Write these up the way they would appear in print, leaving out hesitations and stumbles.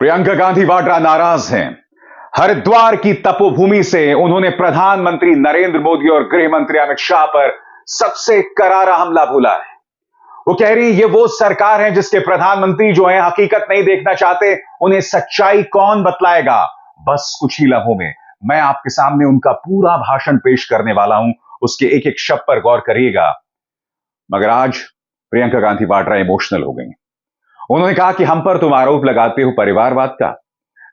प्रियंका गांधी वाड्रा नाराज हैं। हरिद्वार की तपोभूमि से उन्होंने प्रधानमंत्री नरेंद्र मोदी और गृह मंत्री अमित शाह पर सबसे करारा हमला बोला है। वो कह रही ये वो सरकार है जिसके प्रधानमंत्री जो है हकीकत नहीं देखना चाहते, उन्हें सच्चाई कौन बतलाएगा। बस कुछ ही लम्हों में मैं आपके सामने उनका पूरा भाषण पेश करने वाला हूं, उसके एक एक शब्द पर गौर करिएगा। मगर आज प्रियंका गांधी वाड्रा इमोशनल हो गई। उन्होंने कहा कि हम पर तुम आरोप लगाते हो परिवारवाद का।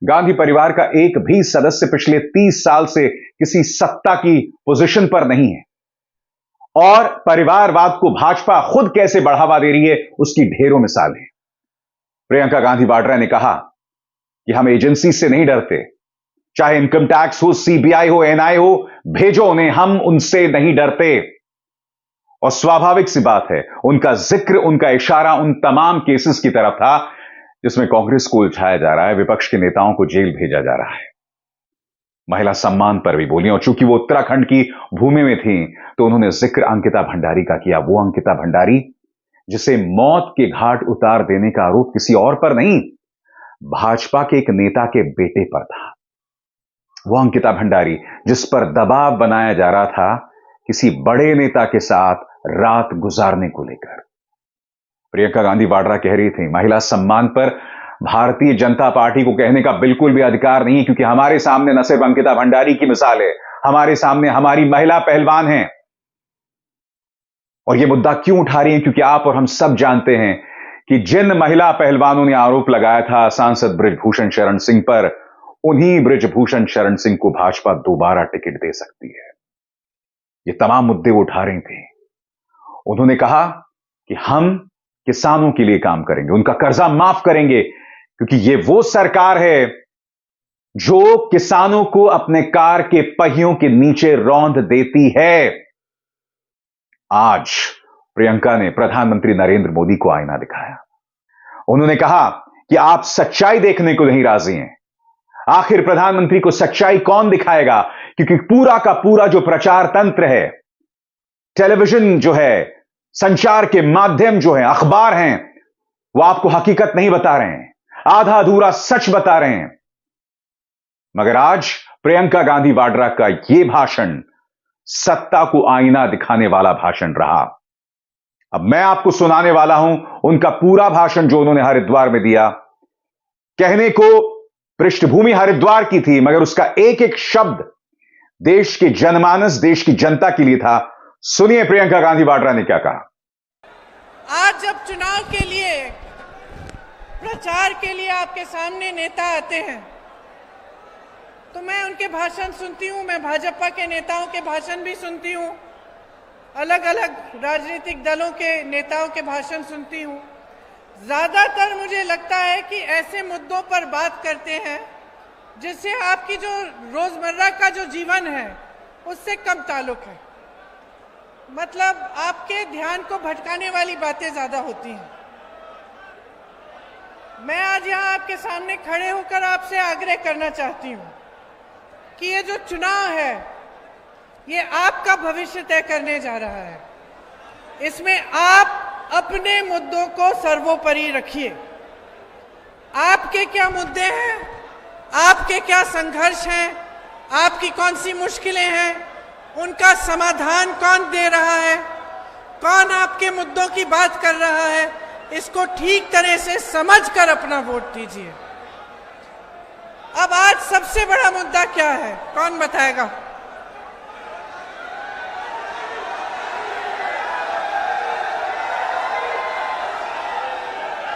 गांधी परिवार का एक भी सदस्य पिछले 30 साल से किसी सत्ता की पोजीशन पर नहीं है, और परिवारवाद को भाजपा खुद कैसे बढ़ावा दे रही है उसकी ढेरों मिसाल है। प्रियंका गांधी वाड्रा ने कहा कि हम एजेंसी से नहीं डरते, चाहे इनकम टैक्स हो, सीबीआई हो, एनआई हो, भेजो उन्हें, हम उनसे नहीं डरते। और स्वाभाविक सी बात है, उनका जिक्र, उनका इशारा उन तमाम केसेस की तरफ था जिसमें कांग्रेस को उलझाया जा रहा है, विपक्ष के नेताओं को जेल भेजा जा रहा है। महिला सम्मान पर भी बोली, और चूंकि वो उत्तराखंड की भूमि में थी तो उन्होंने जिक्र अंकिता भंडारी का किया। वो अंकिता भंडारी जिसे मौत के घाट उतार देने का आरोप किसी और पर नहीं, भाजपा के एक नेता के बेटे पर था। वो अंकिता भंडारी जिस पर दबाव बनाया जा रहा था किसी बड़े नेता के साथ रात गुजारने को लेकर। प्रियंका गांधी वाड्रा कह रही थी महिला सम्मान पर भारतीय जनता पार्टी को कहने का बिल्कुल भी अधिकार नहीं, क्योंकि हमारे सामने न सिर्फ अंकिता भंडारी की मिसाल है, हमारे सामने हमारी महिला पहलवान हैं। और यह मुद्दा क्यों उठा रही हैं? क्योंकि आप और हम सब जानते हैं कि जिन महिला पहलवानों ने आरोप लगाया था सांसद बृजभूषण शरण सिंह पर, उन्हीं बृजभूषण शरण सिंह को भाजपा दोबारा टिकट दे सकती है। ये तमाम मुद्दे वो उठा रही थी। उन्होंने कहा कि हम किसानों के लिए काम करेंगे, उनका कर्जा माफ करेंगे, क्योंकि ये वो सरकार है जो किसानों को अपने कार के पहियों के नीचे रौंद देती है। आज प्रियंका ने प्रधानमंत्री नरेंद्र मोदी को आईना दिखाया। उन्होंने कहा कि आप सच्चाई देखने को नहीं राजी हैं। आखिर प्रधानमंत्री को सच्चाई कौन दिखाएगा? क्योंकि पूरा का पूरा जो प्रचार तंत्र है, टेलीविजन जो है, संचार के माध्यम जो है, अखबार हैं, वो आपको हकीकत नहीं बता रहे हैं, आधा अधूरा सच बता रहे हैं। मगर आज प्रियंका गांधी वाड्रा का यह भाषण सत्ता को आईना दिखाने वाला भाषण रहा। अब मैं आपको सुनाने वाला हूं उनका पूरा भाषण जो उन्होंने हरिद्वार में दिया। कहने को पृष्ठभूमि हरिद्वार की थी, मगर उसका एक एक शब्द देश के जनमानस, देश की जनता के लिए था। सुनिए प्रियंका गांधी वाड्रा ने क्या कहा। आज जब चुनाव के लिए, प्रचार के लिए आपके सामने नेता आते हैं तो मैं उनके भाषण सुनती हूं, मैं भाजपा के नेताओं के भाषण भी सुनती हूं, अलग अलग राजनीतिक दलों के नेताओं के भाषण सुनती हूं। ज्यादातर मुझे लगता है कि ऐसे मुद्दों पर बात करते हैं जिससे आपकी जो रोजमर्रा का जो जीवन है उससे कम ताल्लुक है। मतलब आपके ध्यान को भटकाने वाली बातें ज्यादा होती हैं। मैं आज यहाँ आपके सामने खड़े होकर आपसे आग्रह करना चाहती हूँ कि ये जो चुनाव है ये आपका भविष्य तय करने जा रहा है। इसमें आप अपने मुद्दों को सर्वोपरि रखिए। आपके क्या मुद्दे हैं, आपके क्या संघर्ष हैं, आपकी कौन सी मुश्किलें हैं, उनका समाधान कौन दे रहा है, कौन आपके मुद्दों की बात कर रहा है, इसको ठीक तरह से समझकर अपना वोट दीजिए। अब आज सबसे बड़ा मुद्दा क्या है, कौन बताएगा?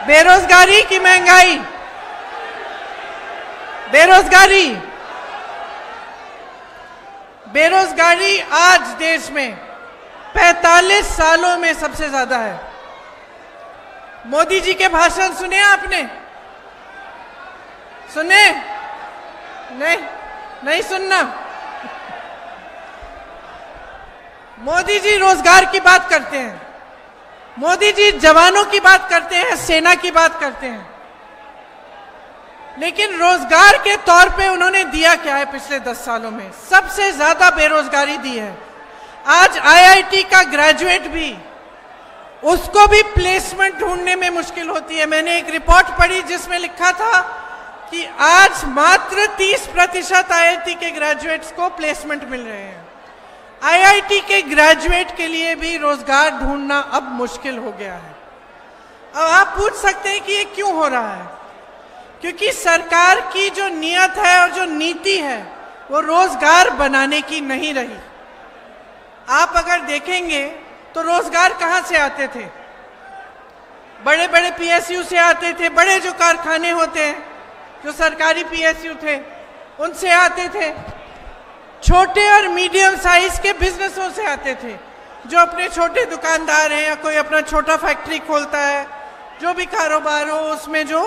बेरोजगारी की महंगाई, बेरोजगारी आज देश में 45 सालों में सबसे ज्यादा है। मोदी जी के भाषण सुने आपने? सुने? नहीं सुनना। मोदी जी रोजगार की बात करते हैं, मोदी जी जवानों की बात करते हैं, सेना की बात करते हैं, लेकिन रोजगार के तौर पे उन्होंने दिया क्या है? पिछले 10 सालों में सबसे ज्यादा बेरोजगारी दी है। आज आईआईटी का ग्रेजुएट भी, उसको भी प्लेसमेंट ढूंढने में मुश्किल होती है। मैंने एक रिपोर्ट पढ़ी जिसमें लिखा था कि आज मात्र 30% आईआईटी के ग्रेजुएट्स को प्लेसमेंट मिल रहे हैं। आईआईटी के ग्रेजुएट के लिए भी रोजगार ढूंढना अब मुश्किल हो गया है। अब आप पूछ सकते हैं कि ये क्यों हो रहा है? क्योंकि सरकार की जो नीयत है और जो नीति है वो रोजगार बनाने की नहीं रही। आप अगर देखेंगे तो रोजगार कहां से आते थे? बड़े बड़े पीएसयू से आते थे। बड़े जो कारखाने होते हैं, जो सरकारी पीएसयू थे, उनसे आते थे। छोटे और मीडियम साइज के बिजनेसों से आते थे, जो अपने छोटे दुकानदार हैं या कोई अपना छोटा फैक्ट्री खोलता है, जो भी कारोबार हो उसमें जो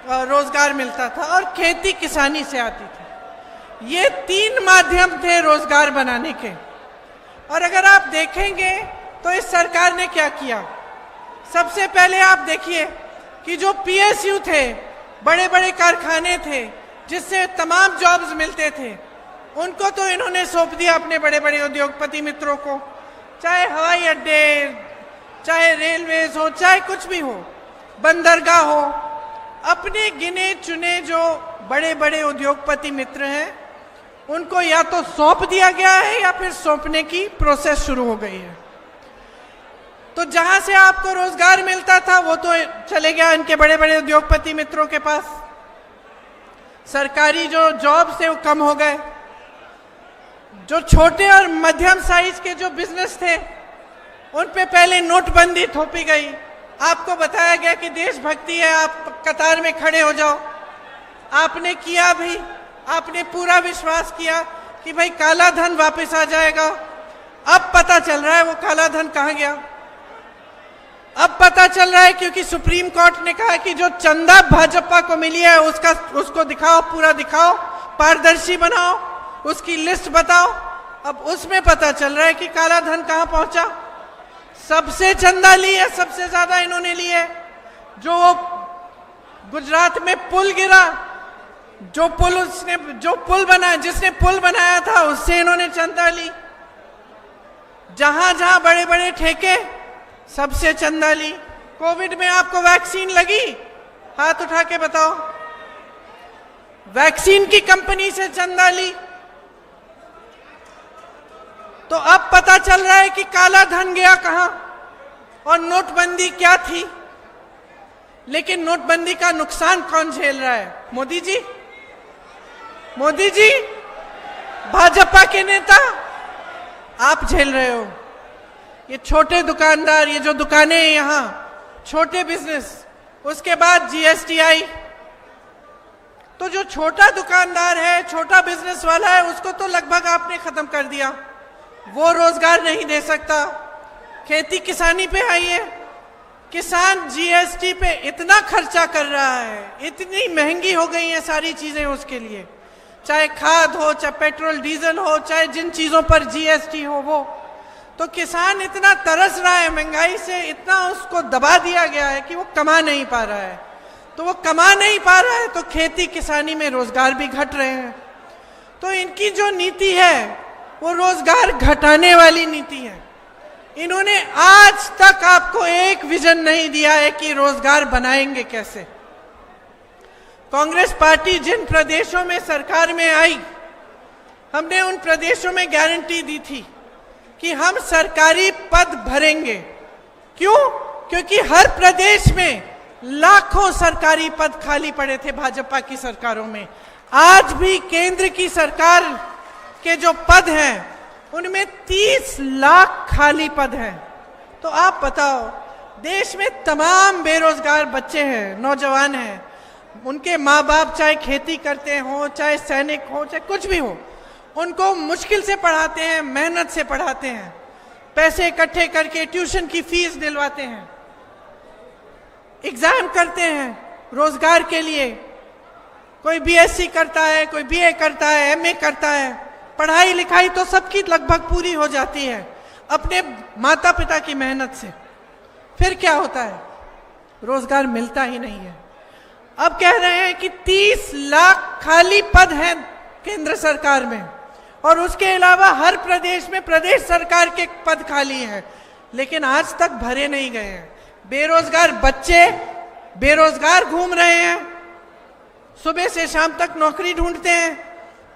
रोजगार मिलता था। और खेती किसानी से आती थी। ये 3 माध्यम थे रोजगार बनाने के। और अगर आप देखेंगे तो इस सरकार ने क्या किया? सबसे पहले आप देखिए कि जो पीएसयू थे, बड़े बड़े कारखाने थे जिससे तमाम जॉब्स मिलते थे, उनको तो इन्होंने सौंप दिया अपने बड़े बड़े उद्योगपति मित्रों को। चाहे हवाई अड्डे, चाहे रेलवेज हो, चाहे कुछ भी हो, बंदरगाह हो, अपने गिने चुने जो बड़े बड़े उद्योगपति मित्र हैं उनको या तो सौंप दिया गया है या फिर सौंपने की प्रोसेस शुरू हो गई है। तो जहां से आपको रोजगार मिलता था वो तो चले गया इनके बड़े बड़े उद्योगपति मित्रों के पास। सरकारी जो जॉब्स थे वो कम हो गए। जो छोटे और मध्यम साइज के जो बिजनेस थे उन पे पहले नोटबंदी थोपी गई। आपको बताया गया कि देशभक्ति है, आप कतार में खड़े हो जाओ। आपने किया भी, आपने पूरा विश्वास किया कि भाई काला धन वापस आ जाएगा। अब पता चल रहा है वो काला धन कहाँ गया। अब पता चल रहा है क्योंकि सुप्रीम कोर्ट ने कहा कि जो चंदा भाजपा को मिली है उसको दिखाओ, पूरा दिखाओ, पारदर्शी बनाओ, उसकी लिस्ट बताओ। अब उसमें पता चल रहा है कि काला धन कहाँ पहुंचा। सबसे चंदा ली है, सबसे ज्यादा इन्होंने ली है। जो गुजरात में पुल गिरा, जो पुल बना, जिसने पुल बनाया था उससे इन्होंने चंदा ली। जहां जहां बड़े बड़े ठेके, सबसे चंदा ली। कोविड में आपको वैक्सीन लगी? हाथ उठा के बताओ। वैक्सीन की कंपनी से चंदा ली। तो अब पता चल रहा है कि काला धन गया कहां और नोटबंदी क्या थी। लेकिन नोटबंदी का नुकसान कौन झेल रहा है? मोदी जी। मोदी जी, भाजपा के नेता, आप झेल रहे हो। ये छोटे दुकानदार, ये जो दुकानें हैं यहां, छोटे बिजनेस, उसके बाद जीएसटी आई तो जो छोटा दुकानदार है, छोटा बिजनेस वाला है, उसको तो लगभग आपने खत्म कर दिया। वो रोजगार नहीं दे सकता। खेती किसानी पे आई है। किसान जीएसटी पे इतना खर्चा कर रहा है, इतनी महंगी हो गई है सारी चीजें उसके लिए, चाहे खाद हो, चाहे पेट्रोल डीजल हो, चाहे जिन चीजों पर जीएसटी हो वो। तो किसान इतना तरस रहा है, महंगाई से इतना उसको दबा दिया गया है कि वो कमा नहीं पा रहा है। तो वो कमा नहीं पा रहा है तो खेती किसानी में रोजगार भी घट रहे हैं। तो इनकी जो नीति है वो रोजगार घटाने वाली नीति है। इन्होंने आज तक आपको एक विजन नहीं दिया है कि रोजगार बनाएंगे कैसे। कांग्रेस पार्टी जिन प्रदेशों में सरकार में आई, हमने उन प्रदेशों में गारंटी दी थी कि हम सरकारी पद भरेंगे। क्यों? क्योंकि हर प्रदेश में लाखों सरकारी पद खाली पड़े थे भाजपा की सरकारों में। आज भी केंद्र की सरकार के जो पद हैं उनमें 30 लाख खाली पद हैं। तो आप बताओ, देश में तमाम बेरोजगार बच्चे हैं, नौजवान हैं, उनके माँ बाप चाहे खेती करते हो, चाहे सैनिक हो, चाहे कुछ भी हो, उनको मुश्किल से पढ़ाते हैं, मेहनत से पढ़ाते हैं, पैसे इकट्ठे करके ट्यूशन की फीस दिलवाते हैं, एग्जाम करते हैं रोजगार के लिए। कोई बीएससी करता है, कोई बीए करता है, एमए करता है। पढ़ाई लिखाई तो सबकी लगभग पूरी हो जाती है अपने माता पिता की मेहनत से। फिर क्या होता है? रोजगार मिलता ही नहीं है। अब कह रहे हैं कि 30 लाख खाली पद हैं केंद्र सरकार में और उसके अलावा हर प्रदेश में प्रदेश सरकार के पद खाली हैं, लेकिन आज तक भरे नहीं गए हैं। बेरोजगार बच्चे बेरोजगार घूम रहे हैं। सुबह से शाम तक नौकरी ढूंढते हैं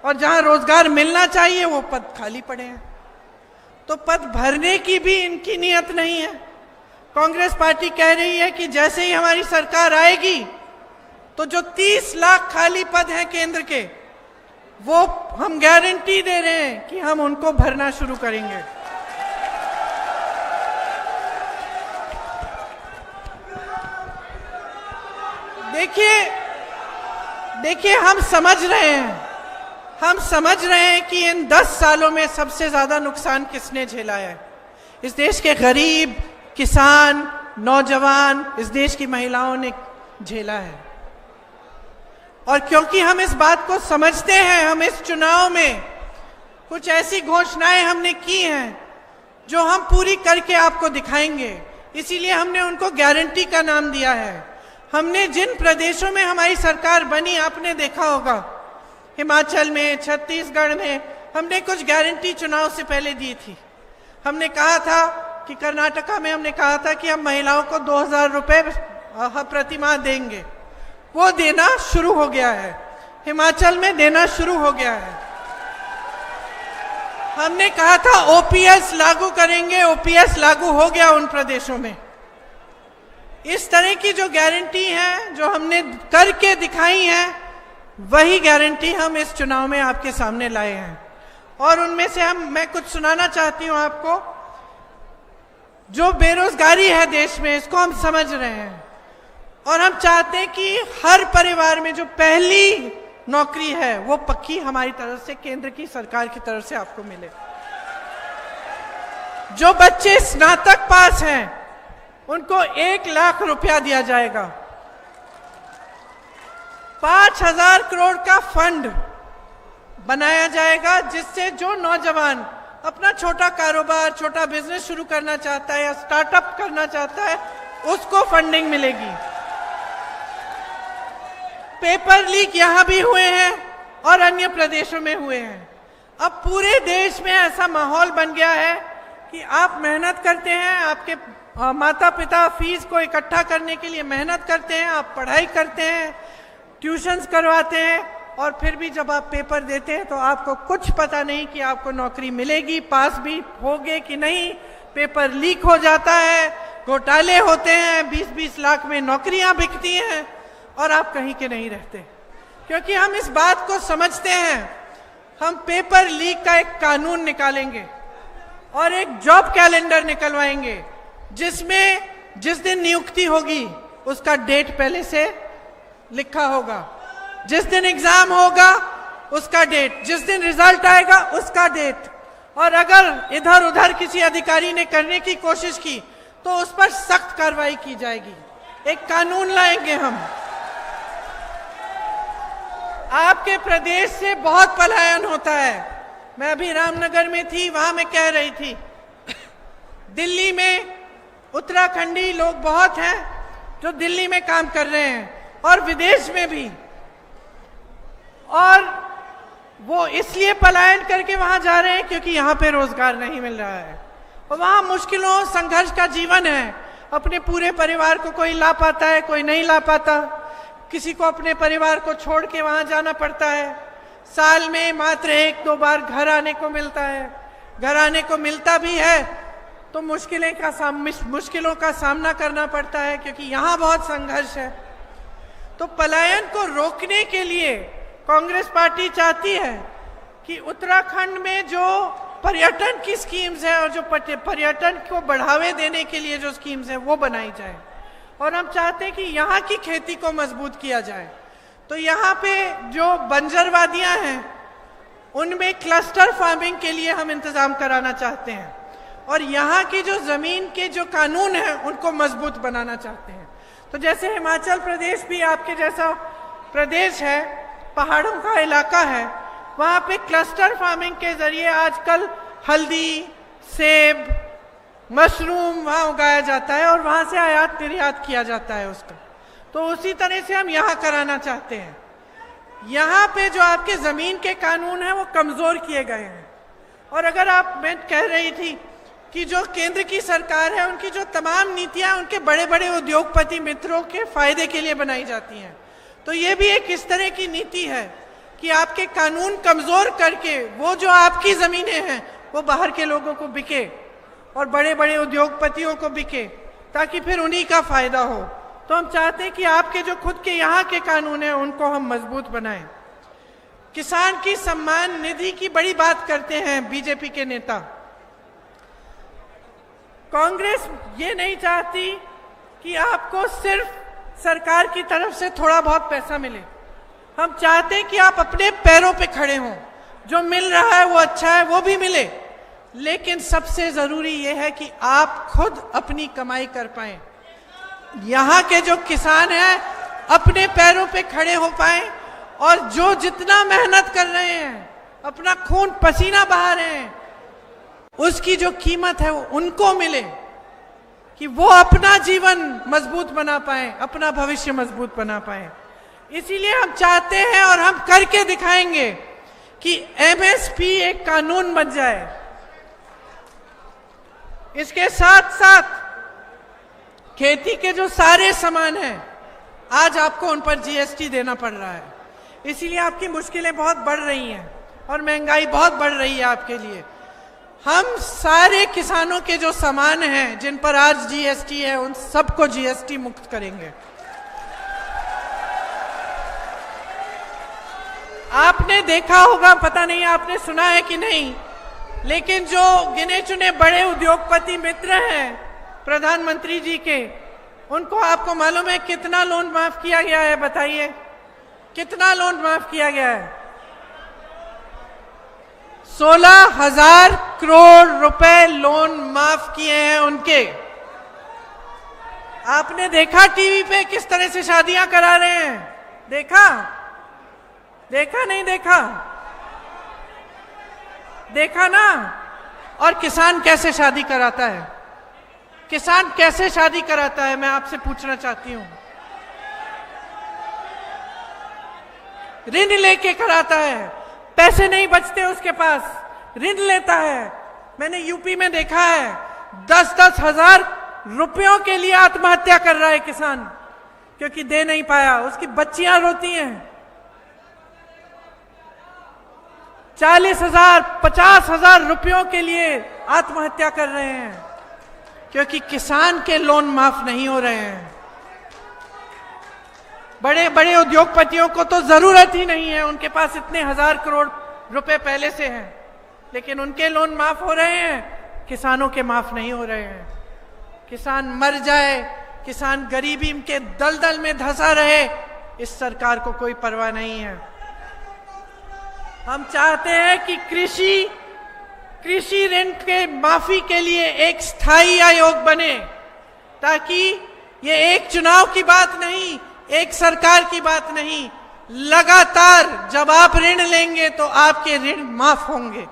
और जहां रोजगार मिलना चाहिए वो पद खाली पड़े हैं। तो पद भरने की भी इनकी नियत नहीं है। कांग्रेस पार्टी कह रही है कि जैसे ही हमारी सरकार आएगी तो जो 30 लाख खाली पद हैं केंद्र के, वो हम गारंटी दे रहे हैं कि हम उनको भरना शुरू करेंगे। देखिए हम समझ रहे हैं कि इन 10 सालों में सबसे ज्यादा नुकसान किसने झेला है। इस देश के गरीब, किसान, नौजवान, इस देश की महिलाओं ने झेला है। और क्योंकि हम इस बात को समझते हैं, हम इस चुनाव में कुछ ऐसी घोषणाएं हमने की हैं जो हम पूरी करके आपको दिखाएंगे। इसीलिए हमने उनको गारंटी का नाम दिया है। हमने जिन प्रदेशों में हमारी सरकार बनी, आपने देखा होगा, हिमाचल में, छत्तीसगढ़ में, हमने कुछ गारंटी चुनाव से पहले दी थी। हमने कहा था कि कर्नाटका में हमने कहा था कि हम महिलाओं को 2000 रुपए प्रति माह देंगे। वो देना शुरू हो गया है। हिमाचल में देना शुरू हो गया है। हमने कहा था ओपीएस लागू करेंगे, ओपीएस लागू हो गया उन प्रदेशों में। इस तरह की जो गारंटी है, जो हमने करके दिखाई है, वही गारंटी हम इस चुनाव में आपके सामने लाए हैं। और उनमें से मैं कुछ सुनाना चाहती हूं आपको। जो बेरोजगारी है देश में, इसको हम समझ रहे हैं और हम चाहते हैं कि हर परिवार में जो पहली नौकरी है वो पक्की हमारी तरफ से, केंद्र की सरकार की तरफ से आपको मिले। जो बच्चे स्नातक पास हैं उनको 1 लाख रुपया दिया जाएगा। 5000 करोड़ का फंड बनाया जाएगा जिससे जो नौजवान अपना छोटा कारोबार, छोटा बिजनेस शुरू करना चाहता है या स्टार्टअप करना चाहता है, उसको फंडिंग मिलेगी। पेपर लीक यहां भी हुए हैं और अन्य प्रदेशों में हुए हैं। अब पूरे देश में ऐसा माहौल बन गया है कि आप मेहनत करते हैं, आपके माता पिता फीस को इकट्ठा करने के लिए मेहनत करते हैं, आप पढ़ाई करते हैं, ट्यूशन्स करवाते हैं, और फिर भी जब आप पेपर देते हैं तो आपको कुछ पता नहीं कि आपको नौकरी मिलेगी, पास भी होगे कि नहीं। पेपर लीक हो जाता है, घोटाले होते हैं, 20-20 लाख में नौकरियां बिकती हैं और आप कहीं के नहीं रहते। क्योंकि हम इस बात को समझते हैं, हम पेपर लीक का एक कानून निकालेंगे और एक जॉब कैलेंडर निकलवाएंगे जिसमें जिस दिन नियुक्ति होगी उसका डेट पहले से लिखा होगा, जिस दिन एग्जाम होगा उसका डेट, जिस दिन रिजल्ट आएगा उसका डेट। और अगर इधर उधर किसी अधिकारी ने करने की कोशिश की तो उस पर सख्त कार्रवाई की जाएगी। एक कानून लाएंगे हम। आपके प्रदेश से बहुत पलायन होता है। मैं अभी रामनगर में थी, वहां मैं कह रही थी, दिल्ली में उत्तराखंडी लोग बहुत हैं जो दिल्ली में काम कर रहे हैं और विदेश में भी, और वो इसलिए पलायन करके वहां जा रहे हैं क्योंकि यहाँ पे रोजगार नहीं मिल रहा है और वहां मुश्किलों, संघर्ष का जीवन है। अपने पूरे परिवार को कोई ला पाता है, कोई नहीं ला पाता। किसी को अपने परिवार को छोड़ के वहां जाना पड़ता है। साल में मात्र 1-2 बार घर आने को मिलता है। घर आने को मिलता भी है तो मुश्किलों का सामना करना पड़ता है क्योंकि यहाँ बहुत संघर्ष है। तो पलायन को रोकने के लिए कांग्रेस पार्टी चाहती है कि उत्तराखंड में जो पर्यटन की स्कीम्स है और जो पर्यटन को बढ़ावे देने के लिए जो स्कीम्स है वो बनाई जाए, और हम चाहते हैं कि यहाँ की खेती को मजबूत किया जाए। तो यहाँ पे जो बंजर वादियाँ हैं उनमें क्लस्टर फार्मिंग के लिए हम इंतजाम कराना चाहते हैं और यहाँ की जो जमीन के जो कानून हैं उनको मजबूत बनाना चाहते हैं। तो जैसे हिमाचल प्रदेश भी आपके जैसा प्रदेश है, पहाड़ों का इलाका है, वहाँ पे क्लस्टर फार्मिंग के जरिए आजकल हल्दी, सेब, मशरूम वहाँ उगाया जाता है और वहाँ से आयात निर्यात किया जाता है उसका। तो उसी तरह से हम यहाँ कराना चाहते हैं। यहाँ पे जो आपके ज़मीन के कानून हैं वो कमज़ोर किए गए हैं। और अगर मैं कह रही थी कि जो केंद्र की सरकार है उनकी जो तमाम नीतियाँ उनके बड़े बड़े उद्योगपति मित्रों के फायदे के लिए बनाई जाती हैं, तो ये भी एक इस तरह की नीति है कि आपके कानून कमजोर करके वो जो आपकी जमीनें हैं वो बाहर के लोगों को बिके और बड़े बड़े उद्योगपतियों को बिके, ताकि फिर उन्हीं का फायदा हो। तो हम चाहते हैं कि आपके जो खुद के यहाँ के कानून हैं उनको हम मजबूत बनाएं। किसान की सम्मान निधि की बड़ी बात करते हैं बीजेपी के नेता। कांग्रेस ये नहीं चाहती कि आपको सिर्फ सरकार की तरफ से थोड़ा बहुत पैसा मिले। हम चाहते हैं कि आप अपने पैरों पे खड़े हों, जो मिल रहा है वो अच्छा है, वो भी मिले, लेकिन सबसे जरूरी ये है कि आप खुद अपनी कमाई कर पाएं। यहाँ के जो किसान हैं अपने पैरों पे खड़े हो पाएं और जो जितना मेहनत कर रहे हैं, अपना खून पसीना बहा रहे हैं, उसकी जो कीमत है वो उनको मिले, कि वो अपना जीवन मजबूत बना पाए, अपना भविष्य मजबूत बना पाए। इसीलिए हम चाहते हैं और हम करके दिखाएंगे कि एमएसपी एक कानून बन जाए। इसके साथ साथ खेती के जो सारे सामान हैं आज आपको उन पर जीएसटी देना पड़ रहा है, इसीलिए आपकी मुश्किलें बहुत बढ़ रही हैं और महंगाई बहुत बढ़ रही है आपके लिए। हम सारे किसानों के जो सामान हैं जिन पर आज जीएसटी है उन सबको जीएसटी मुक्त करेंगे। आपने देखा होगा, पता नहीं आपने सुना है कि नहीं, लेकिन जो गिने चुने बड़े उद्योगपति मित्र हैं प्रधानमंत्री जी के, उनको आपको मालूम है कितना लोन माफ किया गया है? बताइए कितना लोन माफ किया गया है? 16,000 करोड़ रुपए लोन माफ किए हैं उनके। आपने देखा टीवी पे किस तरह से शादियां करा रहे हैं? देखा? देखा नहीं देखा? देखा ना? और किसान कैसे शादी कराता है? किसान कैसे शादी कराता है, मैं आपसे पूछना चाहती हूं। ऋण लेके कराता है, पैसे नहीं बचते उसके पास, ऋण लेता है। मैंने यूपी में देखा है 10-10 हजार रुपयों के लिए आत्महत्या कर रहा है किसान, क्योंकि दे नहीं पाया। उसकी बच्चियां रोती हैं। 40,000 50,000 रुपयों के लिए आत्महत्या कर रहे हैं, क्योंकि किसान के लोन माफ नहीं हो रहे हैं। बड़े बड़े उद्योगपतियों को तो जरूरत ही नहीं है, उनके पास इतने 1,000 करोड़ रुपए पहले से हैं, लेकिन उनके लोन माफ हो रहे हैं, किसानों के माफ नहीं हो रहे हैं। किसान मर जाए, किसान गरीबी के दलदल में धंसा रहे, इस सरकार को कोई परवाह नहीं है। हम चाहते हैं कि कृषि ऋण के माफी के लिए एक स्थायी आयोग बने, ताकि ये एक चुनाव की बात नहीं, एक सरकार की बात नहीं, लगातार जब आप ऋण लेंगे तो आपके ऋण माफ होंगे।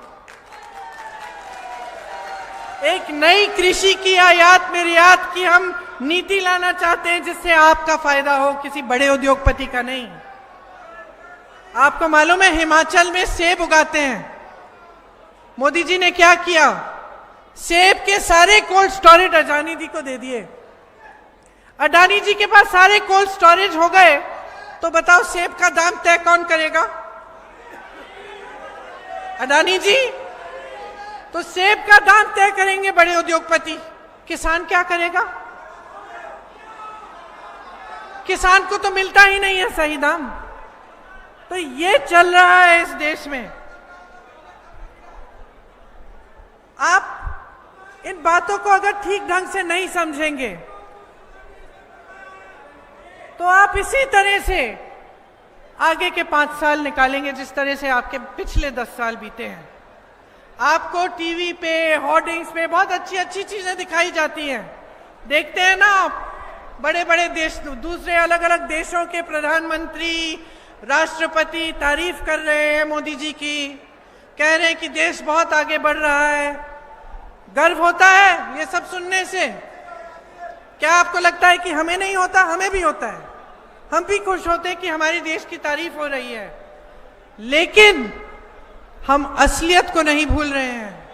एक नई कृषि की आयात निर्यात की हम नीति लाना चाहते हैं, जिससे आपका फायदा हो, किसी बड़े उद्योगपति का नहीं। आपको मालूम है हिमाचल में सेब उगाते हैं। मोदी जी ने क्या किया? सेब के सारे कोल्ड स्टोरेज अडानी जी को दे दिए। अडानी जी के पास सारे कोल्ड स्टोरेज हो गए, तो बताओ सेब का दाम तय कौन करेगा? अडानी जी। तो सेब का दाम तय करेंगे बड़े उद्योगपति, किसान क्या करेगा? किसान को तो मिलता ही नहीं है सही दाम। तो ये चल रहा है इस देश में। आप इन बातों को अगर ठीक ढंग से नहीं समझेंगे तो आप इसी तरह से आगे के 5 साल निकालेंगे, जिस तरह से आपके पिछले 10 साल बीते हैं। आपको टीवी पे, होर्डिंग्स पे बहुत अच्छी अच्छी चीजें दिखाई जाती हैं। देखते हैं ना आप, बड़े बड़े देश, दूसरे अलग अलग देशों के प्रधानमंत्री, राष्ट्रपति तारीफ कर रहे हैं मोदी जी की, कह रहे हैं कि देश बहुत आगे बढ़ रहा है। गर्व होता है ये सब सुनने से। क्या आपको लगता है कि हमें नहीं होता? हमें भी होता है। हम भी खुश होते हैं कि हमारे देश की तारीफ हो रही है, लेकिन हम असलियत को नहीं भूल रहे हैं।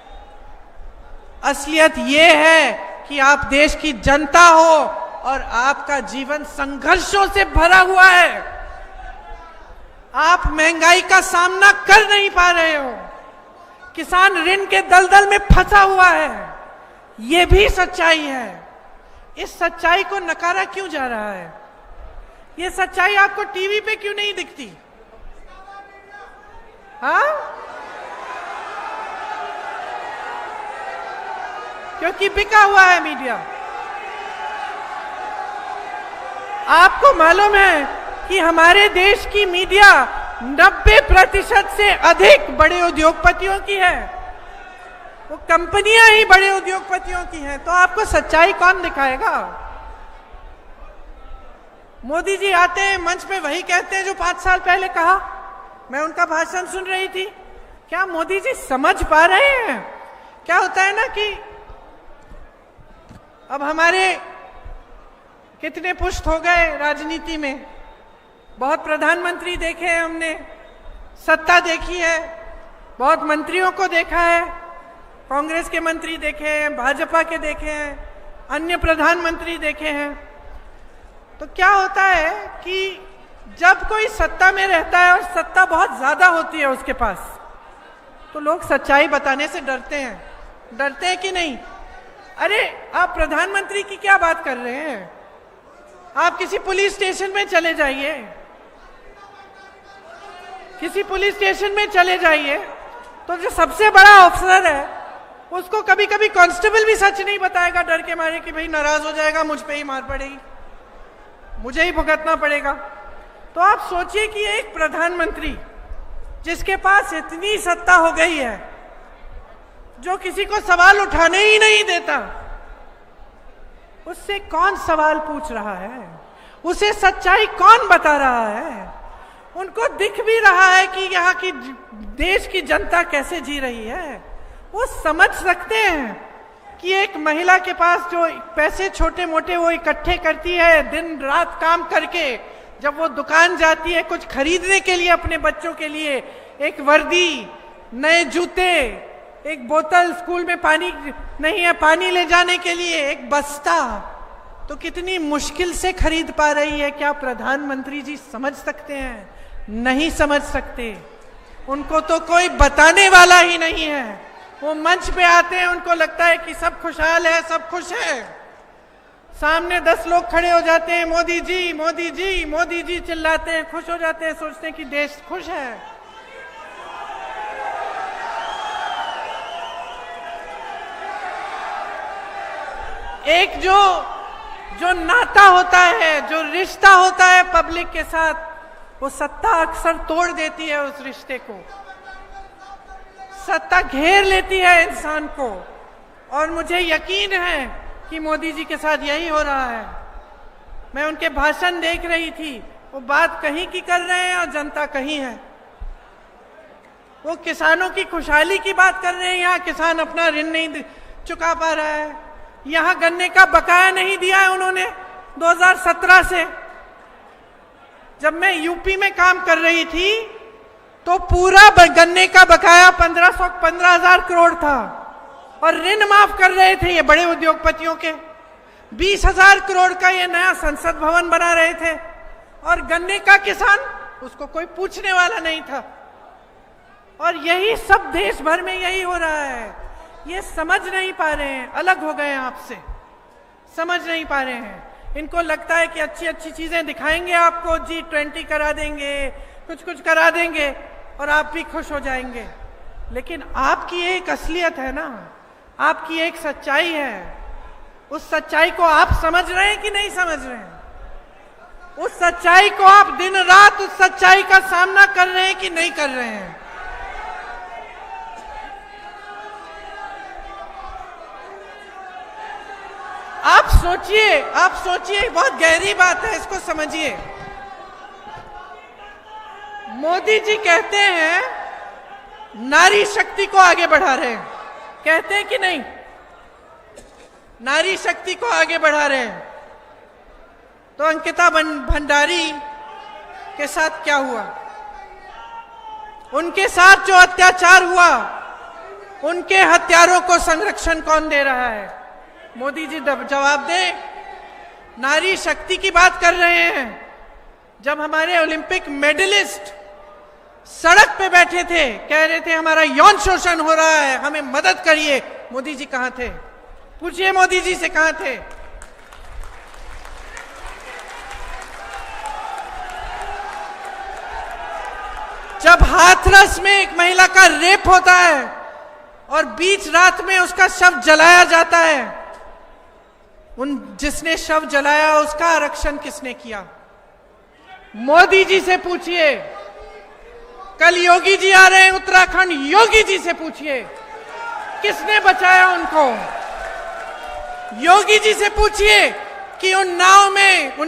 असलियत ये है कि आप देश की जनता हो और आपका जीवन संघर्षों से भरा हुआ है। आप महंगाई का सामना कर नहीं पा रहे हो, किसान ऋण के दलदल में फंसा हुआ है, ये भी सच्चाई है। इस सच्चाई को नकारा क्यों जा रहा है? ये सच्चाई आपको टीवी पे क्यों नहीं दिखती? हाँ, क्योंकि बिका हुआ है मीडिया। आपको मालूम है कि हमारे देश की मीडिया 90% से अधिक बड़े उद्योगपतियों की है, वो कंपनियां ही बड़े उद्योगपतियों की हैं। तो आपको सच्चाई कौन दिखाएगा? मोदी जी आते हैं मंच पे वही कहते हैं जो 5 साल पहले कहा। मैं उनका भाषण सुन रही थी। क्या मोदी जी समझ पा रहे हैं? क्या होता है ना कि अब हमारे कितने पुष्ट हो गए राजनीति में, बहुत प्रधानमंत्री देखे हैं हमने, सत्ता देखी है, बहुत मंत्रियों को देखा है, कांग्रेस के मंत्री देखे हैं, भाजपा के देखे हैं, अन्य प्रधानमंत्री देखे हैं। तो क्या होता है कि जब कोई सत्ता में रहता है और सत्ता बहुत ज्यादा होती है उसके पास, तो लोग सच्चाई बताने से डरते हैं। डरते हैं कि नहीं? अरे आप प्रधानमंत्री की क्या बात कर रहे हैं? आप किसी पुलिस स्टेशन में चले जाइए, किसी पुलिस स्टेशन में चले जाइए, तो जो सबसे बड़ा अफसर है उसको कभी कभी कांस्टेबल भी सच नहीं बताएगा, डर के मारे कि भाई नाराज हो जाएगा, मुझ पे ही मार पड़ेगी, मुझे ही भुगतना पड़ेगा। तो आप सोचिए कि एक प्रधानमंत्री जिसके पास इतनी सत्ता हो गई है, जो किसी को सवाल उठाने ही नहीं देता, उससे कौन सवाल पूछ रहा है? उसे सच्चाई कौन बता रहा है? उनको दिख भी रहा है कि यहाँ की देश की जनता कैसे जी रही है। वो समझ सकते हैं कि एक महिला के पास जो पैसे छोटे मोटे वो इकट्ठे करती है दिन रात काम करके, जब वो दुकान जाती है कुछ खरीदने के लिए अपने बच्चों के लिए, एक वर्दी, नए जूते, एक बोतल, स्कूल में पानी नहीं है पानी ले जाने के लिए एक बस्ता, तो कितनी मुश्किल से खरीद पा रही है। क्या प्रधानमंत्री जी समझ सकते हैं? नहीं समझ सकते। उनको तो कोई बताने वाला ही नहीं है। वो मंच पे आते हैं, उनको लगता है कि सब खुशहाल है, सब खुश है। सामने 10 लोग खड़े हो जाते हैं, मोदी जी मोदी जी मोदी जी चिल्लाते हैं, खुश हो जाते हैं, सोचते हैं कि देश खुश है। एक जो नाता होता है, जो रिश्ता होता है पब्लिक के साथ, वो सत्ता अक्सर तोड़ देती है उस रिश्ते को। सत्ता घेर लेती है इंसान को, और मुझे यकीन है कि मोदी जी के साथ यही हो रहा है। मैं उनके भाषण देख रही थी, वो बात कहीं की कर रहे हैं और जनता कहीं है। वो किसानों की खुशहाली की बात कर रहे हैं, यहाँ किसान अपना ऋण नहीं चुका पा रहा है। यहाँ गन्ने का बकाया नहीं दिया है उन्होंने 2017 से। जब मैं यूपी में काम कर रही थी तो पूरा गन्ने का बकाया 15,000 करोड़ था, और ऋण माफ कर रहे थे ये बड़े उद्योगपतियों के। 20,000 करोड़ का ये नया संसद भवन बना रहे थे, और गन्ने का किसान, उसको कोई पूछने वाला नहीं था। और यही सब देश भर में यही हो रहा है। ये समझ नहीं पा रहे हैं, अलग हो गए हैं आपसे, समझ नहीं पा रहे हैं। इनको लगता है कि अच्छी अच्छी चीजें दिखाएंगे आपको, G20 करा देंगे, कुछ कुछ करा देंगे और आप भी खुश हो जाएंगे। लेकिन आपकी एक असलियत है ना, आपकी एक सच्चाई है। उस सच्चाई को आप समझ रहे हैं कि नहीं समझ रहे हैं? उस सच्चाई को आप दिन रात उस सच्चाई का सामना कर रहे हैं कि नहीं कर रहे हैं? आप सोचिए, बहुत गहरी बात है, इसको समझिए। मोदी जी कहते हैं नारी शक्ति को आगे बढ़ा रहे हैं, कहते हैं कि नहीं? नारी शक्ति को आगे बढ़ा रहे हैं। तो अंकिता भंडारी के साथ क्या हुआ? उनके साथ जो अत्याचार हुआ, उनके हत्यारों को संरक्षण कौन दे रहा है? मोदी जी जवाब दें। नारी शक्ति की बात कर रहे हैं। जब हमारे ओलंपिक मेडलिस्ट सड़क पे बैठे थे, कह रहे थे हमारा यौन शोषण हो रहा है, हमें मदद करिए। मोदी जी कहां थे? पूछिए मोदी जी से कहां थे? जब हाथरस में एक महिला का रेप होता है और बीच रात में उसका शव जलाया जाता है, जिसने शव जलाया उसका आरक्षण किसने किया? मोदी जी से पूछिए। कल योगी जी आ रहे हैं उत्तराखंड, योगी जी से पूछिए किसने बचाया उनको। योगी जी से पूछिए कि उन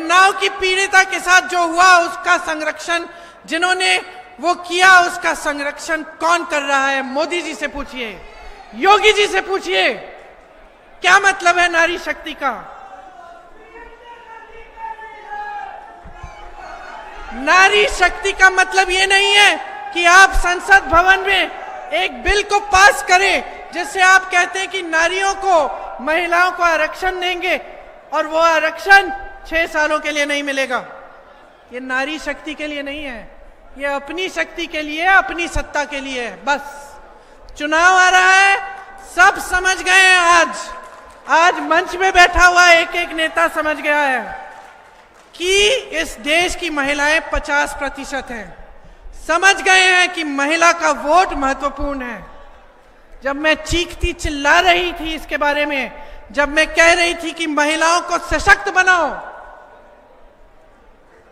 नाव की पीड़िता के साथ जो हुआ उसका संरक्षण, जिन्होंने वो किया उसका संरक्षण कौन कर रहा है? मोदी जी से पूछिए, योगी जी से पूछिए। क्या मतलब है नारी शक्ति का? नारी शक्ति का मतलब ये नहीं है कि आप संसद भवन में एक बिल को पास करें जिससे आप कहते हैं कि नारियों को, महिलाओं को आरक्षण देंगे और वो आरक्षण 6 सालों के लिए नहीं मिलेगा। ये नारी शक्ति के लिए नहीं है, ये अपनी शक्ति के लिए, अपनी सत्ता के लिए है। बस चुनाव आ रहा है, सब समझ गए हैं। आज मंच में बैठा हुआ एक एक नेता समझ गया है कि इस देश की महिलाएं 50% हैं। समझ गए हैं कि महिला का वोट महत्वपूर्ण है। जब मैं चीखती चिल्ला रही थी इसके बारे में, जब मैं कह रही थी कि महिलाओं को सशक्त बनाओ,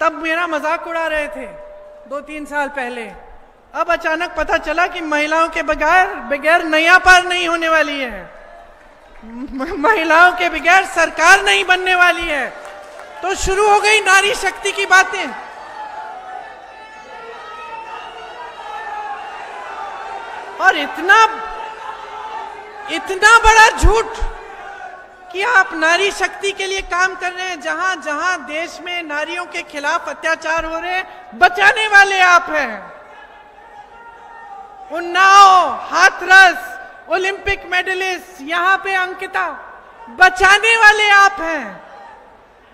तब मेरा मजाक उड़ा रहे थे 2-3 साल पहले। अब अचानक पता चला कि महिलाओं के बगैर नैया पार नहीं होने वाली है, महिलाओं के बगैर सरकार नहीं बनने वाली है। तो शुरू हो गई नारी शक्ति की बातें। और इतना बड़ा झूठ कि आप नारी शक्ति के लिए काम कर रहे हैं। जहां जहां देश में नारियों के खिलाफ अत्याचार हो रहे हैं, बचाने वाले आप हैं। उन्नाव, हाथरस, ओलंपिक मेडलिस्ट, यहां पे अंकिता, बचाने वाले आप हैं।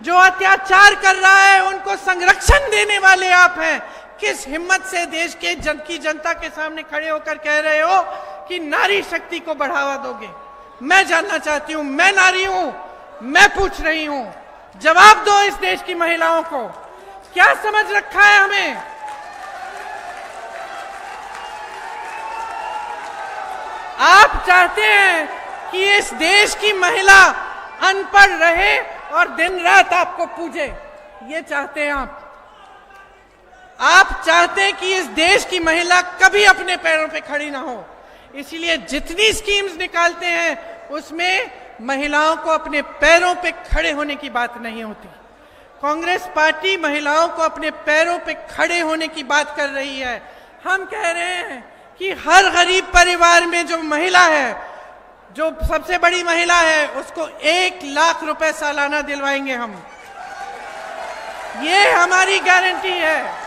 जो अत्याचार कर रहा है उनको संरक्षण देने वाले आप हैं। किस हिम्मत से देश के जनता के सामने खड़े होकर कह रहे हो कि नारी शक्ति को बढ़ावा दोगे? मैं जानना चाहती हूं, मैं नारी हूं, मैं पूछ रही हूं, जवाब दो इस देश की महिलाओं को। क्या समझ रखा है हमें? आप चाहते हैं कि इस देश की महिला अनपढ़ रहे और दिन रात आपको पूजे, ये चाहते हैं आप चाहते हैं कि इस देश की महिला कभी अपने पैरों पे खड़ी ना हो। इसलिए जितनी स्कीम्स निकालते हैं उसमें महिलाओं को अपने पैरों पे खड़े होने की बात नहीं होती। कांग्रेस पार्टी महिलाओं को अपने पैरों पे खड़े होने की बात कर रही है। हम कह रहे हैं कि हर गरीब परिवार में जो महिला है, जो सबसे बड़ी महिला है, उसको 1 लाख रुपए सालाना दिलवाएंगे हम। ये हमारी गारंटी है,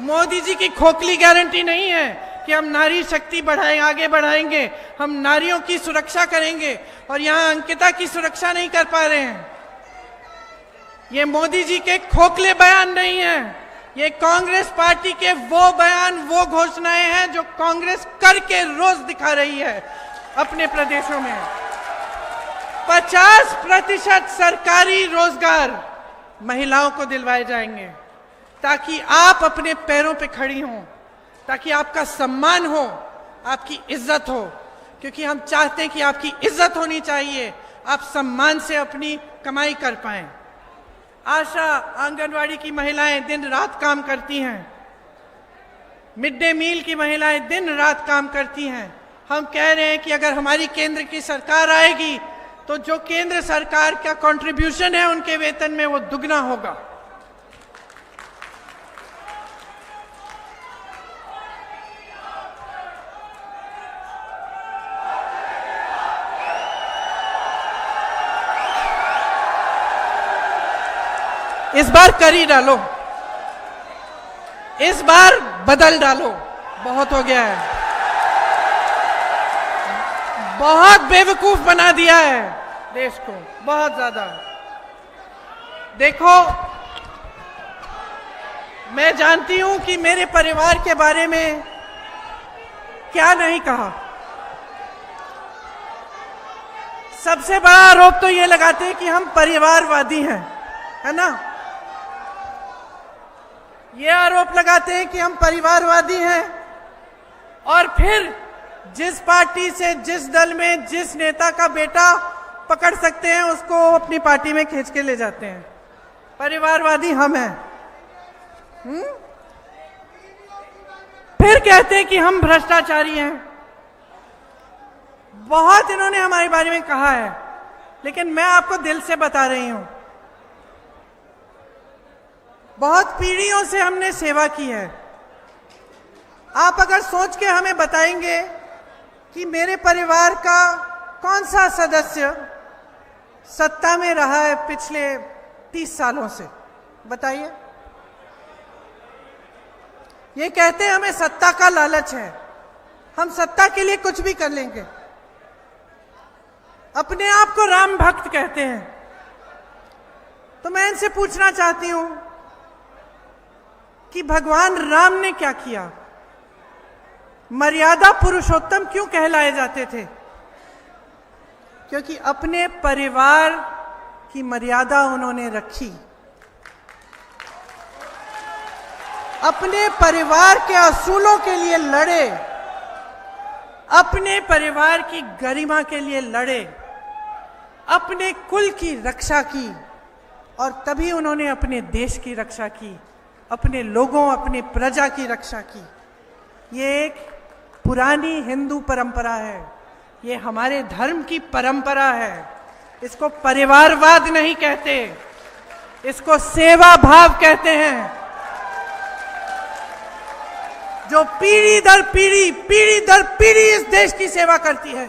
मोदी जी की खोखली गारंटी नहीं है कि हम नारी शक्ति आगे बढ़ाएंगे, हम नारियों की सुरक्षा करेंगे और यहां अंकिता की सुरक्षा नहीं कर पा रहे हैं। ये मोदी जी के खोखले बयान नहीं है, ये कांग्रेस पार्टी के वो बयान, वो घोषणाएं हैं जो कांग्रेस करके रोज दिखा रही है अपने प्रदेशों में। 50% सरकारी रोजगार महिलाओं को दिलवाए जाएंगे ताकि आप अपने पैरों पे खड़ी हों, ताकि आपका सम्मान हो, आपकी इज्जत हो। क्योंकि हम चाहते हैं कि आपकी इज्जत होनी चाहिए, आप सम्मान से अपनी कमाई कर पाएं। आशा, आंगनवाड़ी की महिलाएं दिन रात काम करती हैं, मिड डे मील की महिलाएं दिन रात काम करती हैं। हम कह रहे हैं कि अगर हमारी केंद्र की सरकार आएगी तो जो केंद्र सरकार का कंट्रीब्यूशन है उनके वेतन में वो दुगना होगा। इस बार कर ही डालो, इस बार बदल डालो, बहुत हो गया है, बहुत बेवकूफ बना दिया है देश को, बहुत ज्यादा। देखो, मैं जानती हूं कि मेरे परिवार के बारे में क्या नहीं कहा। सबसे बड़ा आरोप तो ये लगाते हैं कि हम परिवारवादी हैं, है ना। ये आरोप लगाते हैं कि हम परिवारवादी हैं और फिर जिस पार्टी से, जिस दल में, जिस नेता का बेटा पकड़ सकते हैं उसको अपनी पार्टी में खींच के ले जाते हैं। परिवारवादी हम हैं। फिर कहते हैं कि हम भ्रष्टाचारी हैं। बहुत इन्होंने हमारे बारे में कहा है, लेकिन मैं आपको दिल से बता रही हूं, बहुत पीढ़ियों से हमने सेवा की है। आप अगर सोच के हमें बताएंगे कि मेरे परिवार का कौन सा सदस्य सत्ता में रहा है पिछले 30 सालों से, बताइए। ये कहते हैं हमें सत्ता का लालच है, हम सत्ता के लिए कुछ भी कर लेंगे। अपने आप को राम भक्त कहते हैं। तो मैं इनसे पूछना चाहती हूं कि भगवान राम ने क्या किया? मर्यादा पुरुषोत्तम क्यों कहलाए जाते थे? क्योंकि अपने परिवार की मर्यादा उन्होंने रखी, अपने परिवार के असूलों के लिए लड़े, अपने परिवार की गरिमा के लिए लड़े, अपने कुल की रक्षा की, और तभी उन्होंने अपने देश की रक्षा की, अपने लोगों, अपने प्रजा की रक्षा की। ये एक पुरानी हिंदू परंपरा है, ये हमारे धर्म की परंपरा है। इसको परिवारवाद नहीं कहते, इसको सेवा भाव कहते हैं, जो पीढ़ी दर पीढ़ी इस देश की सेवा करती है।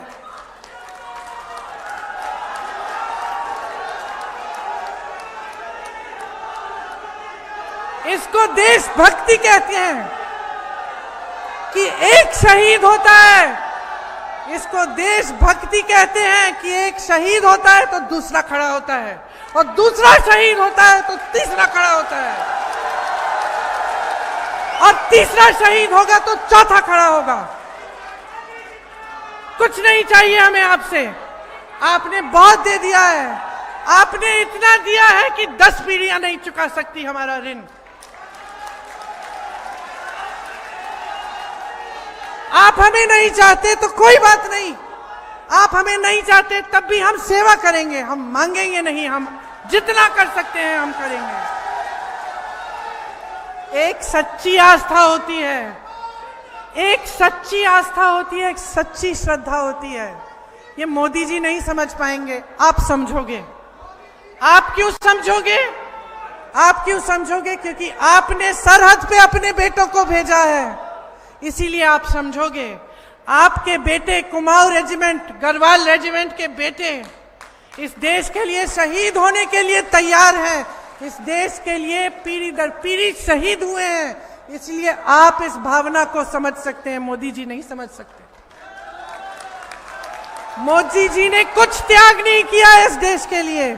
इसको देशभक्ति कहते हैं कि एक शहीद होता है। इसको देशभक्ति कहते हैं कि एक शहीद होता है तो दूसरा खड़ा होता है, और दूसरा शहीद होता है तो तीसरा खड़ा होता है, और तीसरा शहीद होगा तो चौथा खड़ा होगा। कुछ नहीं चाहिए हमें आपसे, आपने बहुत दे दिया है। आपने इतना दिया है कि 10 पीढ़ियां नहीं चुका सकती हमारा ऋण। आप हमें नहीं चाहते तो कोई बात नहीं, आप हमें नहीं चाहते तब भी हम सेवा करेंगे, हम मांगेंगे नहीं, हम जितना कर सकते हैं हम करेंगे। एक सच्ची आस्था होती है, एक सच्ची आस्था होती है, एक सच्ची श्रद्धा होती है। ये मोदी जी नहीं समझ पाएंगे, आप समझोगे। आप क्यों समझोगे? आप क्यों समझोगे? क्योंकि आपने सरहद पे अपने बेटों को भेजा है, इसीलिए आप समझोगे। आपके बेटे कुमाऊं रेजिमेंट, गढ़वाल रेजिमेंट के बेटे इस देश के लिए शहीद होने के लिए तैयार हैं, इस देश के लिए पीढ़ी दर पीढ़ी शहीद हुए हैं। इसलिए आप इस भावना को समझ सकते हैं, मोदी जी नहीं समझ सकते। मोदी जी ने कुछ त्याग नहीं किया इस देश के लिए,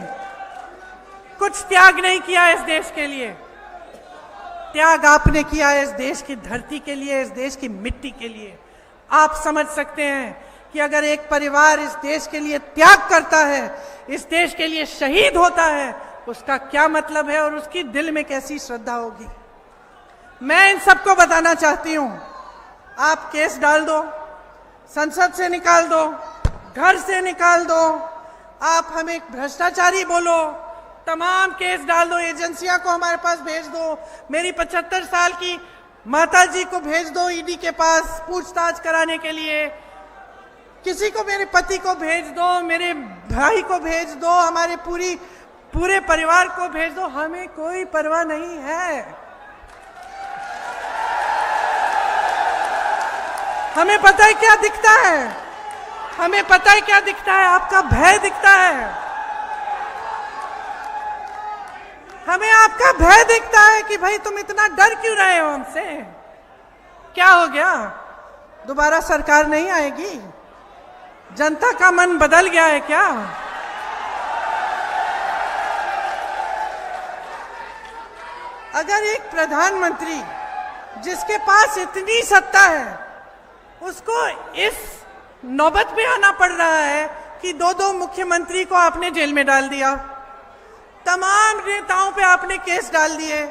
कुछ त्याग नहीं किया इस देश के लिए। त्याग आपने किया है इस देश की धरती के लिए, इस देश की मिट्टी के लिए। आप समझ सकते हैं कि अगर एक परिवार इस देश के लिए त्याग करता है, इस देश के लिए शहीद होता है, उसका क्या मतलब है और उसकी दिल में कैसी श्रद्धा होगी। मैं इन सबको बताना चाहती हूं, आप केस डाल दो, संसद से निकाल दो, घर से निकाल दो, आप हमें भ्रष्टाचारी बोलो, तमाम केस डाल दो, एजेंसियां को हमारे पास भेज दो, मेरी 75 साल की माता जी को भेज दो ईडी के पास पूछताछ कराने के लिए, किसी को, मेरे पति को भेज दो, मेरे भाई को भेज दो, हमारे पूरे परिवार को भेज दो, हमें कोई परवाह नहीं है। हमें पता है क्या दिखता है, हमें पता है क्या दिखता है, आपका भय दिखता है। हमें आपका भय दिखता है कि भाई तुम इतना डर क्यों रहे हो हमसे, क्या हो गया, दोबारा सरकार नहीं आएगी, जनता का मन बदल गया है क्या? अगर एक प्रधानमंत्री जिसके पास इतनी सत्ता है उसको इस नौबत पे आना पड़ रहा है कि दो मुख्यमंत्री को आपने जेल में डाल दिया, तमाम नेताओं पे आपने केस डाल दिए,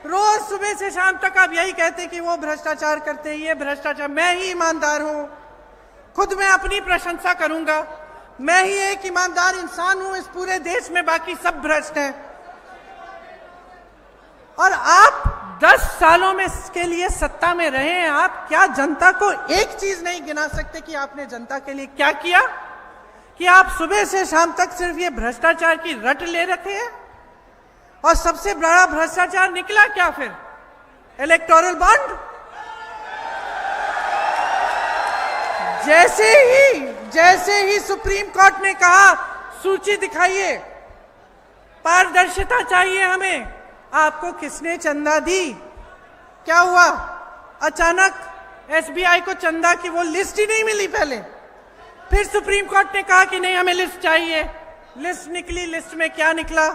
रोज सुबह से शाम तक आप यही कहते कि वो भ्रष्टाचार करते हैं, ये भ्रष्टाचार। मैं ही ईमानदार हूं, खुद मैं अपनी प्रशंसा करूंगा, मैं ही एक ईमानदार इंसान हूं इस पूरे देश में, बाकी सब भ्रष्ट हैं। और आप 10 सालों में के लिए सत्ता में रहे हैं, आप क्या जनता को एक चीज नहीं गिना सकते कि आपने जनता के लिए क्या किया? कि आप सुबह से शाम तक सिर्फ ये भ्रष्टाचार की रट ले रखे हैं। और सबसे बड़ा भ्रष्टाचार निकला क्या फिर? Electoral bond. जैसे ही सुप्रीम कोर्ट ने कहा सूची दिखाइए, पारदर्शिता चाहिए हमें, आपको किसने चंदा दी? क्या हुआ? अचानक एसबीआई को चंदा की वो लिस्ट ही नहीं मिली पहले। फिर सुप्रीम कोर्ट ने कहा कि नहीं हमें लिस्ट चाहिए, लिस्ट निकली। लिस्ट में क्या निकला?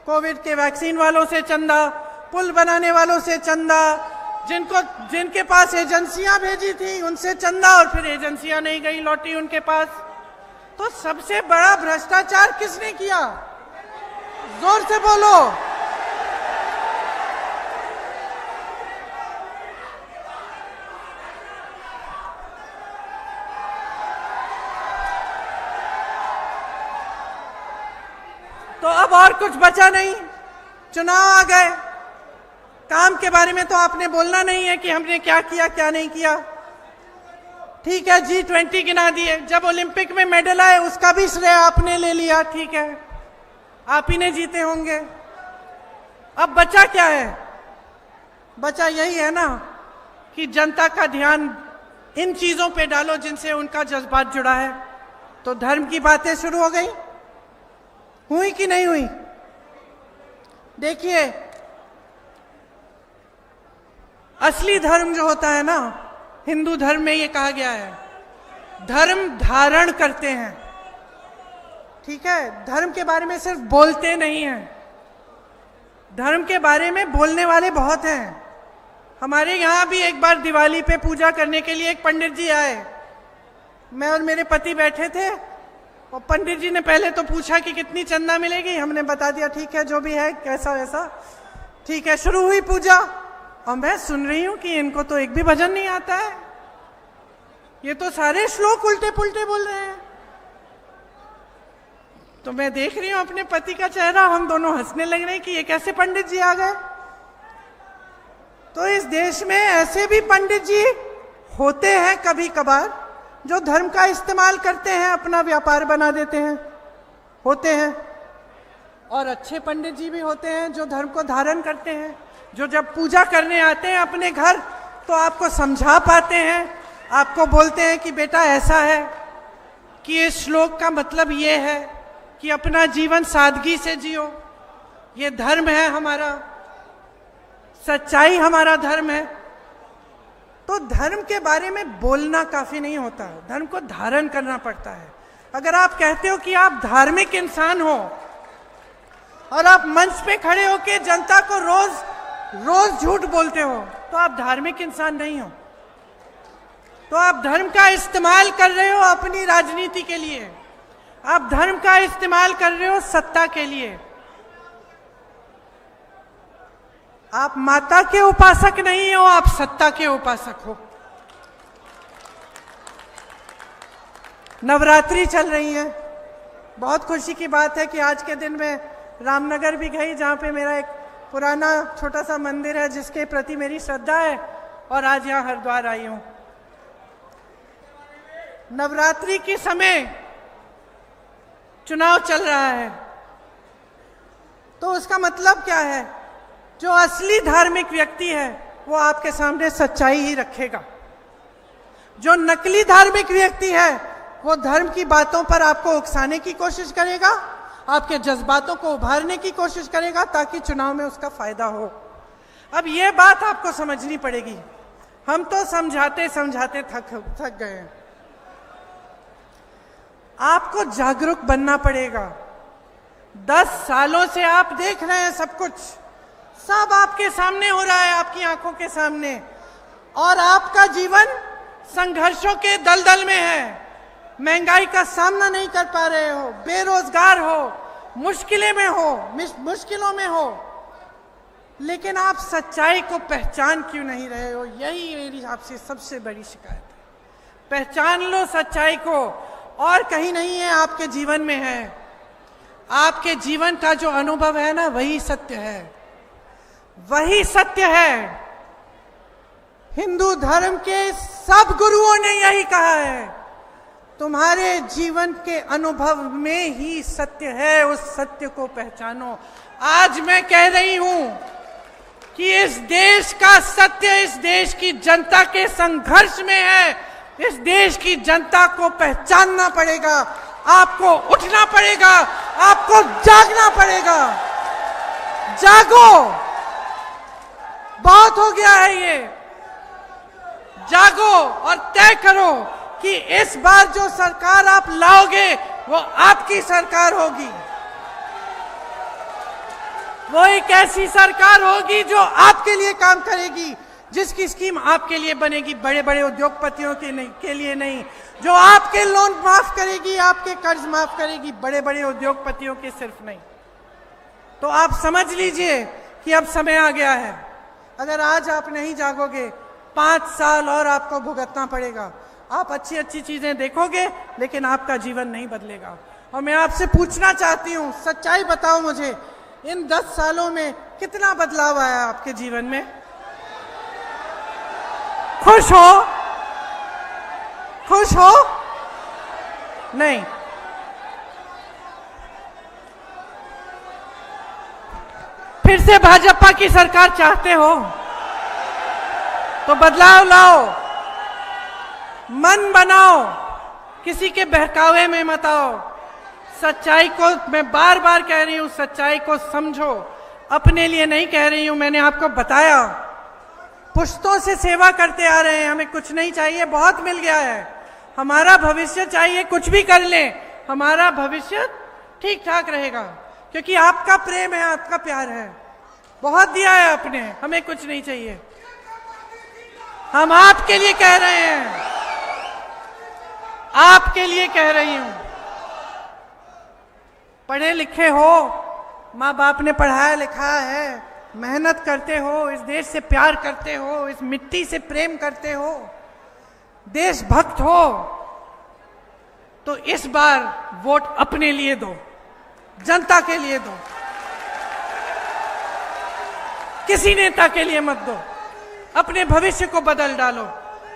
कोविड के वैक्सीन वालों से चंदा, पुल बनाने वालों से चंदा, जिनके पास एजेंसियां भेजी थी उनसे चंदा, और फिर एजेंसियां नहीं गई, लौटी उनके पास। तो सबसे बड़ा भ्रष्टाचार किसने किया? जोर से बोलो। तो अब और कुछ बचा नहीं, चुनाव आ गए। काम के बारे में तो आपने बोलना नहीं है कि हमने क्या किया क्या नहीं किया। ठीक है, G20 गिना दिए, जब ओलंपिक में मेडल आए उसका भी श्रेय आपने ले लिया, ठीक है, आप ही ने जीते होंगे। अब बचा क्या है? बचा यही है ना कि जनता का ध्यान इन चीजों पे डालो जिनसे उनका जज्बात जुड़ा है। तो धर्म की बातें शुरू हो गई, हुई कि नहीं हुई? देखिए, असली धर्म जो होता है ना, हिंदू धर्म में ये कहा गया है, धर्म धारण करते हैं। ठीक है, धर्म के बारे में सिर्फ बोलते नहीं हैं, धर्म के बारे में बोलने वाले बहुत हैं। हमारे यहाँ भी एक बार दिवाली पे पूजा करने के लिए एक पंडित जी आए, मैं और मेरे पति बैठे थे, और पंडित जी ने पहले तो पूछा कि कितनी चंदा मिलेगी, हमने बता दिया ठीक है जो भी है कैसा वैसा, ठीक है। शुरू हुई पूजा, और मैं सुन रही हूं कि इनको तो एक भी भजन नहीं आता है, ये तो सारे श्लोक उल्टे पुल्टे बोल रहे हैं। तो मैं देख रही हूं अपने पति का चेहरा, हम दोनों हंसने लग रहे हैं कि ये कैसे पंडित जी आ गए। तो इस देश में ऐसे भी पंडित जी होते हैं कभी कभार, जो धर्म का इस्तेमाल करते हैं, अपना व्यापार बना देते हैं, होते हैं। और अच्छे पंडित जी भी होते हैं जो धर्म को धारण करते हैं, जो जब पूजा करने आते हैं अपने घर तो आपको समझा पाते हैं, आपको बोलते हैं कि बेटा ऐसा है कि इस श्लोक का मतलब ये है कि अपना जीवन सादगी से जियो, ये धर्म है हमारा, सच्चाई हमारा धर्म है। तो धर्म के बारे में बोलना काफी नहीं होता, धर्म को धारण करना पड़ता है। अगर आप कहते हो कि आप धार्मिक इंसान हो और आप मंच पे खड़े होकर जनता को रोज झूठ बोलते हो, तो आप धार्मिक इंसान नहीं हो। तो आप धर्म का इस्तेमाल कर रहे हो अपनी राजनीति के लिए, आप धर्म का इस्तेमाल कर रहे हो सत्ता के लिए। आप माता के उपासक नहीं हो, आप सत्ता के उपासक हो। नवरात्रि चल रही है, बहुत खुशी की बात है कि आज के दिन में रामनगर भी गई, जहाँ पे मेरा एक पुराना छोटा सा मंदिर है जिसके प्रति मेरी श्रद्धा है, और आज यहाँ हरिद्वार आई हूँ। नवरात्रि के समय चुनाव चल रहा है, तो उसका मतलब क्या है? जो असली धार्मिक व्यक्ति है वो आपके सामने सच्चाई ही रखेगा, जो नकली धार्मिक व्यक्ति है वो धर्म की बातों पर आपको उकसाने की कोशिश करेगा, आपके जज्बातों को उभारने की कोशिश करेगा ताकि चुनाव में उसका फायदा हो। अब ये बात आपको समझनी पड़ेगी, हम तो समझाते समझाते थक गए हैं। आपको जागरूक बनना पड़ेगा। 10 सालों से आप देख रहे हैं सब कुछ, सब आपके सामने हो रहा है, आपकी आंखों के सामने, और आपका जीवन संघर्षों के दलदल में है। महंगाई का सामना नहीं कर पा रहे हो, बेरोजगार हो, मुश्किलों में हो, लेकिन आप सच्चाई को पहचान क्यों नहीं रहे हो? यही मेरी आपसे सबसे बड़ी शिकायत है। पहचान लो सच्चाई को, और कहीं नहीं है, आपके जीवन में है। आपके जीवन का जो अनुभव है ना, वही सत्य है, वही सत्य है। हिंदू धर्म के सब गुरुओं ने यही कहा है, तुम्हारे जीवन के अनुभव में ही सत्य है, उस सत्य को पहचानो। आज मैं कह रही हूं कि इस देश का सत्य इस देश की जनता के संघर्ष में है। इस देश की जनता को पहचानना पड़ेगा, आपको उठना पड़ेगा, आपको जागना पड़ेगा। जागो, बहुत हो गया है ये। जागो और तय करो कि इस बार जो सरकार आप लाओगे वो आपकी सरकार होगी। वो एक ऐसी सरकार होगी जो आपके लिए काम करेगी, जिसकी स्कीम आपके लिए बनेगी, बड़े बड़े उद्योगपतियों के लिए नहीं, जो आपके लोन माफ करेगी, आपके कर्ज माफ करेगी, बड़े बड़े उद्योगपतियों के सिर्फ नहीं। तो आप समझ लीजिए कि अब समय आ गया है। अगर आज आप नहीं जागोगे, 5 साल और आपको भुगतना पड़ेगा। आप अच्छी अच्छी चीजें देखोगे, लेकिन आपका जीवन नहीं बदलेगा। और मैं आपसे पूछना चाहती हूं, सच्चाई बताओ मुझे, इन 10 सालों में कितना बदलाव आया आपके जीवन में? खुश हो? खुश हो? नहीं। फिर से भाजपा की सरकार चाहते हो तो बदलाव लाओ, मन बनाओ, किसी के बहकावे में मत आओ। सच्चाई को, मैं बार बार कह रही हूं, सच्चाई को समझो। अपने लिए नहीं कह रही हूं, मैंने आपको बताया, पुश्तों से सेवा करते आ रहे हैं, हमें कुछ नहीं चाहिए, बहुत मिल गया है। हमारा भविष्य चाहिए, कुछ भी कर लें, हमारा भविष्य ठीक ठाक रहेगा, क्योंकि आपका प्रेम है, आपका प्यार है, बहुत दिया है आपने, हमें कुछ नहीं चाहिए। हम आपके लिए कह रहे हैं, आपके लिए कह रही हूं। पढ़े लिखे हो, माँ बाप ने पढ़ाया लिखाया है, मेहनत करते हो, इस देश से प्यार करते हो, इस मिट्टी से प्रेम करते हो, देशभक्त हो, तो इस बार वोट अपने लिए दो, जनता के लिए दो, किसी नेता के लिए मत दो। अपने भविष्य को बदल डालो,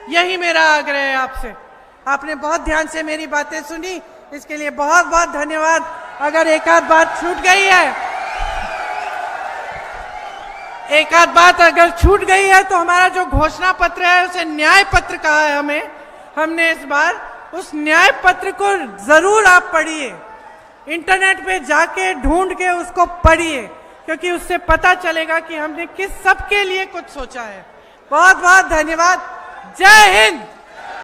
यही मेरा आग्रह है आपसे। आपने बहुत ध्यान से मेरी बातें सुनी, इसके लिए बहुत बहुत धन्यवाद। अगर एक आध बात छूट गई है, एक आध बात अगर छूट गई है, तो हमारा जो घोषणा पत्र है उसे न्याय पत्र कहा है हमने इस बार। उस न्याय पत्र को जरूर आप पढ़िए, इंटरनेट पे जाके ढूंढ के उसको पढ़िए, क्योंकि उससे पता चलेगा कि हमने किस सबके लिए कुछ सोचा है। बहुत बहुत धन्यवाद। जय हिंद।